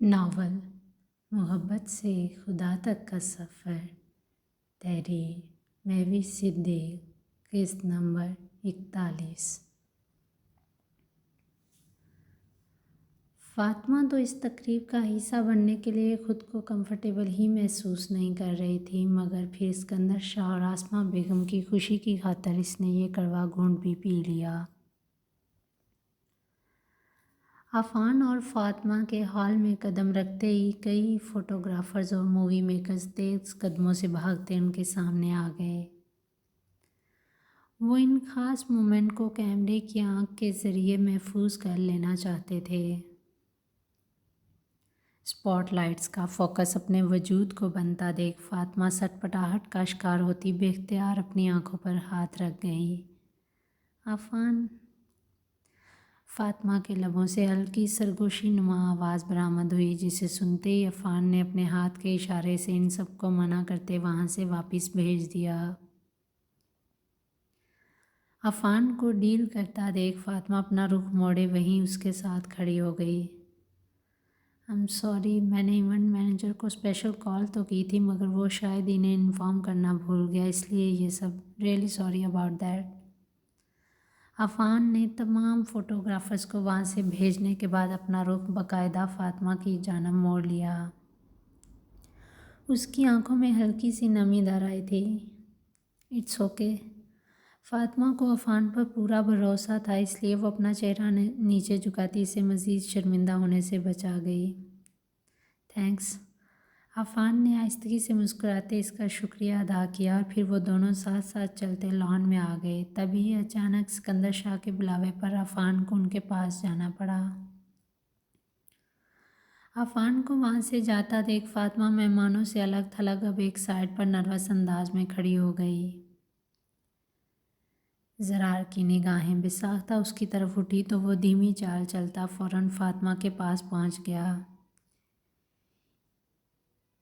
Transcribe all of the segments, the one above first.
Novel मोहब्बत से खुदा तक का सफ़र। तहरीर महवी सिद्दीक। किस्त नंबर 41। फ़ातिमा तो इस तकरीब का हिस्सा बनने के लिए ख़ुद को कंफर्टेबल ही महसूस नहीं कर रही थी, मगर फिर सिकंदर शाह और आसमा बेगम की खुशी की खातिर इसने ये कड़वा घूंट भी पी लिया। अफ़ान और फ़ातिमा के हॉल में कदम रखते ही कई फ़ोटोग्राफ़र्स और मूवी मेकर्स तेज़ कदमों से भागते उनके सामने आ गए। वो इन ख़ास मोमेंट को कैमरे की आंख के ज़रिए महफूज कर लेना चाहते थे। स्पॉटलाइट्स का फोकस अपने वजूद को बनता देख फ़ातिमा सटपटाहट का शिकार होती बेख्तियार अपनी आंखों पर हाथ रख गई। अफ़ान। फ़ातिमा के लबों से हल्की सरगोशी नुमा आवाज़ बरामद हुई, जिसे सुनते ही अफ़ान ने अपने हाथ के इशारे से इन सबको मना करते वहाँ से वापस भेज दिया। अफ़ान को डील करता देख फ़ातिमा अपना रुख मोड़े वहीं उसके साथ खड़ी हो गई। आई एम सॉरी, मैंने इवेंट मैनेजर को स्पेशल कॉल तो की थी, मगर वो शायद इन्हें इन्फॉर्म करना भूल गया, इसलिए ये सब। Really sorry about that. Affan ने तमाम फ़ोटोग्राफ़र्स को वहाँ से भेजने के बाद अपना रुख बाकायदा फ़ातिमा की जानब मोड़ लिया। उसकी आंखों में हल्की सी नमी दर आई थी। It's okay. फ़ातिमा को अफ़ान पर पूरा भरोसा था, इसलिए वो अपना चेहरा नीचे झुकाती इसे मज़ीद शर्मिंदा होने से बचा गई। थैंक्स। अफ़ान ने आहिस्तगी से मुस्कुराते इसका शुक्रिया अदा किया और फिर वो दोनों साथ साथ चलते लॉन में आ गए। तभी अचानक सिकंदर शाह के बुलावे पर अफ़ान को उनके पास जाना पड़ा। अफ़ान को वहाँ से जाता देख फ़ातिमा मेहमानों से अलग थलग अब एक साइड पर नर्वस अंदाज में खड़ी हो गई। ज़रार की निगाहें बेसाख्ता उसकी तरफ उठी तो वो धीमी चाल चलता फ़ौरन फ़ातिमा के पास पहुँच गया।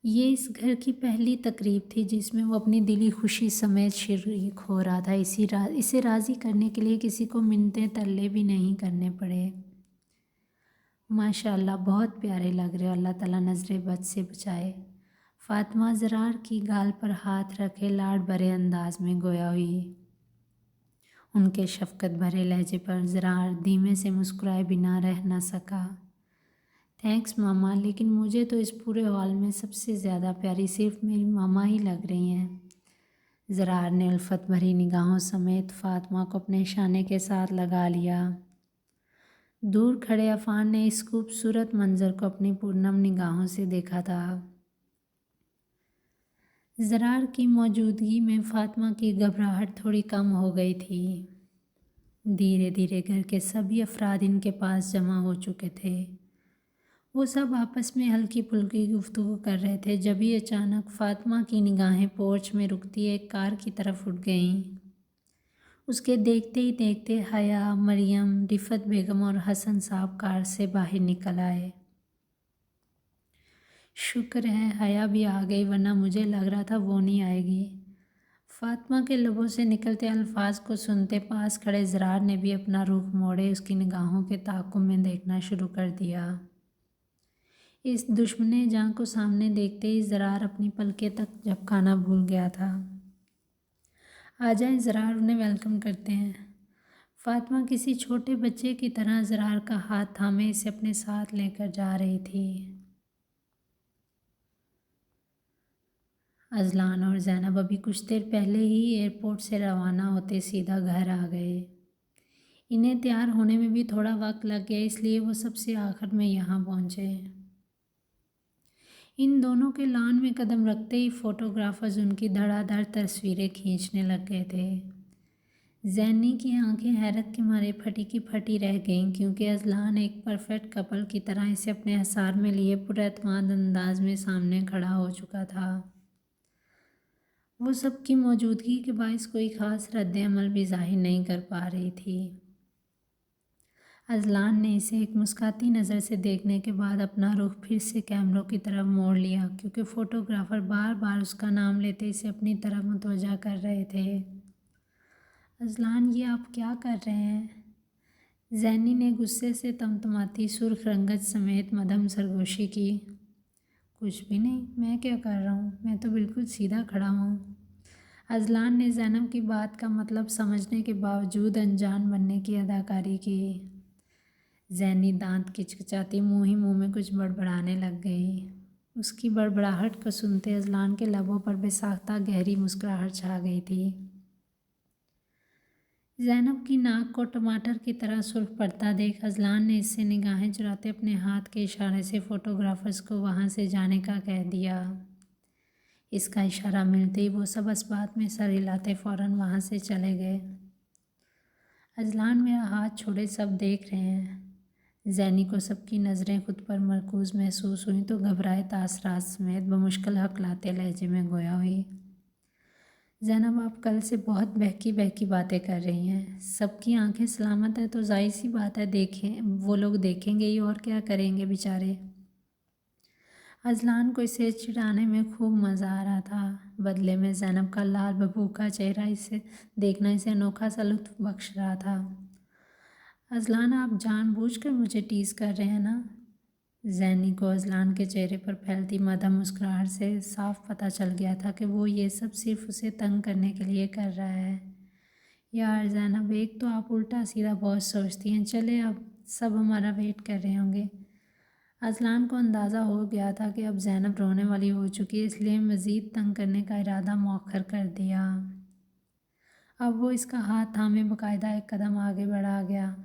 ये इस घर की पहली तकरीब थी जिसमें वो अपनी दिली खुशी समेत शरीक हो रहा था। इसे राज़ी करने के लिए किसी को मिन्नतें तरले भी नहीं करने पड़े। माशाअल्लाह, बहुत प्यारे लग रहे हो, अल्लाह ताला नज़रे बद से बचाए। फ़ातिमा ज़रार की गाल पर हाथ रखे लाड भरे अंदाज में गोया हुई। उनके शफ़क़त भरे लहजे पर ज़रार धीमे से मुस्कुराए बिना रह न सका। थैंक्स मामा, लेकिन मुझे तो इस पूरे हॉल में सबसे ज़्यादा प्यारी सिर्फ मेरी मामा ही लग रही हैं। ज़रार ने उल्फत भरी निगाहों समेत फ़ातिमा को अपने शाने के साथ लगा लिया। दूर खड़े अफ़ान ने इस खूबसूरत मंज़र को अपनी पूर्णम निगाहों से देखा था। ज़रार की मौजूदगी में फ़ातिमा की घबराहट थोड़ी कम हो गई थी। धीरे धीरे घर के सभी अफराद इनके पास जमा हो चुके थे। वो सब आपस में हल्की फुल्की गुफ्तगू कर रहे थे, जब ही अचानक फ़ातिमा की निगाहें पोर्च में रुकती एक कार की तरफ उठ गईं। उसके देखते ही देखते हया, मरियम, रिफ़त बेगम और हसन साहब कार से बाहर निकल आए। शुक्र है हया भी आ गई, वरना मुझे लग रहा था वो नहीं आएगी। फ़ातिमा के लबों से निकलते अल्फाज को सुनते पास खड़े ज़रार ने भी अपना रुख मोड़े उसकी निगाहों के ताक़ुब में देखना शुरू कर दिया। इस दुश्मने जान को सामने देखते ही ज़रार अपनी पलकें तक झपकाना भूल गया था। आ जाए ज़रार, उन्हें वेलकम करते हैं। फ़ातिमा किसी छोटे बच्चे की तरह ज़रार का हाथ थामे इसे अपने साथ लेकर जा रही थी। अज़लान और ज़ैनब अभी कुछ देर पहले ही एयरपोर्ट से रवाना होते सीधा घर आ गए। इन्हें तैयार होने में भी थोड़ा वक्त लग गया, इसलिए वो सबसे आखिर में यहाँ पहुँचे। इन दोनों के लॉन में कदम रखते ही फ़ोटोग्राफ़र्स उनकी धड़ाधड़ तस्वीरें खींचने लग गए थे। ज़ैनी की आंखें हैरत के मारे फटी की फटी रह गईं, क्योंकि अज़लान एक परफेक्ट कपल की तरह इसे अपने हसार में लिए पुरएतमाद अंदाज में सामने खड़ा हो चुका था। वो सबकी मौजूदगी के बायस कोई ख़ास रद्द-ए-अमल भी ज़ाहिर नहीं कर पा रही थी। अज़लान ने इसे एक मुस्काती नज़र से देखने के बाद अपना रुख फिर से कैमरों की तरफ मोड़ लिया, क्योंकि फ़ोटोग्राफ़र बार बार उसका नाम लेते इसे अपनी तरफ मुतवज्जा कर रहे थे। अज़लान, ये आप क्या कर रहे हैं? ज़ैनी ने गुस्से से तमतमाती सुर्ख रंगत समेत मध्यम सरगोशी की। कुछ भी नहीं, मैं क्या कर रहा हूँ, मैं तो बिल्कुल सीधा खड़ा हूँ। अजलान ने ज़ैनब की बात का मतलब समझने के बावजूद अनजान बनने की अदाकारी की। ज़ैनी दांत किचकिचाती मुँह ही मुँह में कुछ बड़बड़ाने लग गई। उसकी बड़बड़ाहट को सुनते अजलान के लबों पर बेसाख्ता गहरी मुस्कुराहट छा गई थी। ज़ैनब की नाक को टमाटर की तरह सुर्ख पड़ता देख अजलान ने इससे निगाहें चुराते अपने हाथ के इशारे से फ़ोटोग्राफर्स को वहाँ से जाने का कह दिया। इसका इशारा मिलते ही वो सब अस्बात में सर हिलाते फ़ौरन वहाँ से चले गए। अजलान मेरा हाथ छोड़े, सब देख रहे हैं। ज़ैनी को सबकी नज़रें खुद पर मरकूज़ महसूस हुई तो घबराए तासरात समेत बमुश्किल हकलाते लहजे में गोया हुई। ज़ैनब, आप कल से बहुत बहकी बहकी बातें कर रही हैं। सबकी आंखें सलामत है तो जाहिर सी बात है देखें, वो लोग देखेंगे ही, और क्या करेंगे बेचारे। अजलान को इसे चिढ़ाने में खूब मज़ा आ रहा था। बदले में ज़ैनब का लाल भभूखा चेहरा इसे देखना इसे अनोखा सा लुत्फ़ बख्श रहा था। अजलान, आप जानबूझकर मुझे टीज़ कर रहे हैं ना? ज़ैनी को अजलान के चेहरे पर फैलती मध्यम मुस्कुराहट से साफ पता चल गया था कि वो ये सब सिर्फ उसे तंग करने के लिए कर रहा है। यार ज़ैनब, एक तो आप उल्टा सीधा बहुत सोचती हैं। चले, अब सब हमारा वेट कर रहे होंगे। अजलान को अंदाज़ा हो गया था कि अब ज़ैनब रोने वाली हो चुकी है, इसलिए मज़ीद तंग करने का इरादा मौखर कर दिया। अब वो इसका हाथ थामे बाकायदा एक कदम आगे बढ़ा गया।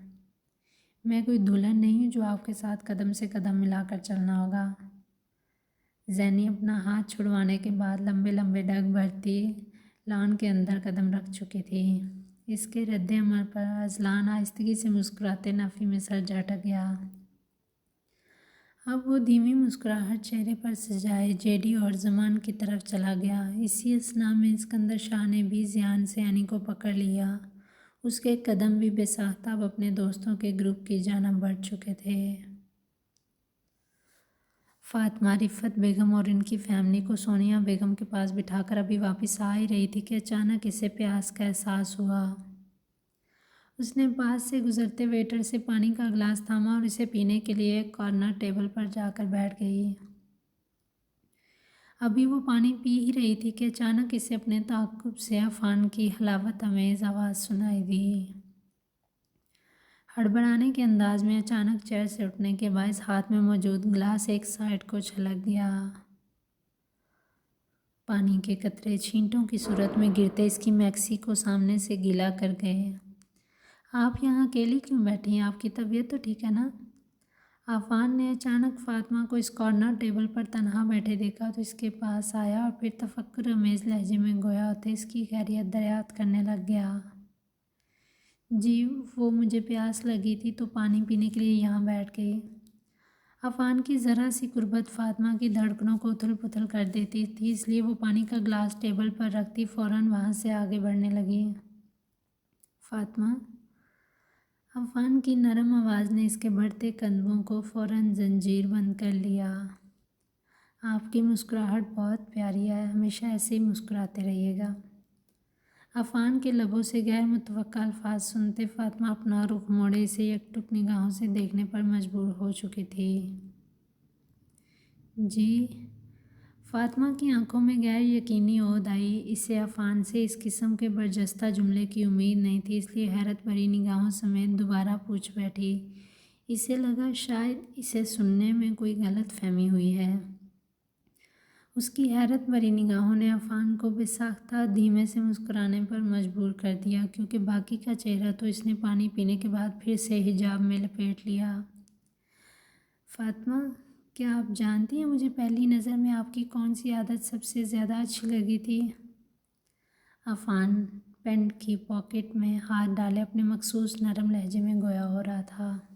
मैं कोई दुल्हन नहीं हूँ जो आपके साथ कदम से कदम मिलाकर चलना होगा। ज़ैनी अपना हाथ छुड़वाने के बाद लंबे लंबे डग भरती लान के अंदर कदम रख चुकी थी। इसके रद्दे अमल पर अजलान आहिस्तगी से मुस्कुराते नफ़ी में सर झटक गया। अब वो धीमी मुस्कुराहट चेहरे पर सजाए जेडी और ज़मान की तरफ चला गया। इसी असना में इस्कंदर शाह ने भी ज़ियान से यानी को पकड़ लिया। उसके कदम भी बेसाख्ता अब अपने दोस्तों के ग्रुप की जानिब बढ़ चुके थे। फातिमा रिफ़त बेगम और इनकी फैमिली को सोनिया बेगम के पास बिठाकर अभी वापस आ ही रही थी कि अचानक इसे प्यास का एहसास हुआ। उसने पास से गुजरते वेटर से पानी का गिलास थामा और इसे पीने के लिए कॉर्नर टेबल पर जाकर बैठ गई। अभी वो पानी पी ही रही थी कि अचानक इसे अपने ताक़ुब से अफ़ान की हलावत अमेज़ आवाज़ सुनाई दी। हड़बड़ाने के अंदाज में अचानक चेयर से उठने के बायस हाथ में मौजूद गिलास एक साइड को छलक गया। पानी के कतरे छींटों की सूरत में गिरते इसकी मैक्सी को सामने से गीला कर गए। आप यहाँ अकेली क्यों बैठी हैं? आपकी तबीयत तो ठीक है ना? आफ़ान ने अचानक फातिमा को इस कॉर्नर टेबल पर तनहा बैठे देखा तो इसके पास आया और फिर तफक्कुर अमेज़ लहजे में गोया होते इसकी खैरियत दरियाफ्त करने लग गया। जी, वो मुझे प्यास लगी थी तो पानी पीने के लिए यहाँ बैठ गई। अफ़ान की ज़रा सी कुर्बत फातिमा की धड़कनों को उथल पुथल कर देती थी, इसलिए वो पानी का गिलास टेबल पर रखती फ़ौरन वहाँ से आगे बढ़ने लगी। फातिमा, अफ़ान की नरम आवाज़ ने इसके बढ़ते कदमों को फ़ौरन जंजीर बंद कर लिया। आपकी मुस्कुराहट बहुत प्यारी है, हमेशा ऐसे ही मुस्कुराते रहिएगा। अफ़ान के लबों से गैर मुतवक्का अल्फाज सुनते फातिमा अपना रुख मोड़े इसे एकटुक निगाहों से देखने पर मजबूर हो चुकी थी। जी, फातिमा की आंखों में गैर यकीनी ओध आई। इसे अफ़ान से इस किस्म के बरजस्ता जुमले की उम्मीद नहीं थी, इसलिए हैरत भरी निगाहों समेत दोबारा पूछ बैठी। इसे लगा शायद इसे सुनने में कोई गलत फहमी हुई है। उसकी हैरत भरी निगाहों ने अफ़ान को बेसाख्ता धीमे से मुस्कुराने पर मजबूर कर दिया, क्योंकि बाकी का चेहरा तो इसने पानी पीने के बाद फिर से हिजाब में लपेट लिया। फातिमा, क्या आप जानती हैं मुझे पहली नज़र में आपकी कौन सी आदत सबसे ज़्यादा अच्छी लगी थी? अफ़ान पैंट की पॉकेट में हाथ डाले अपने मखसूस नरम लहजे में गोया हो रहा था।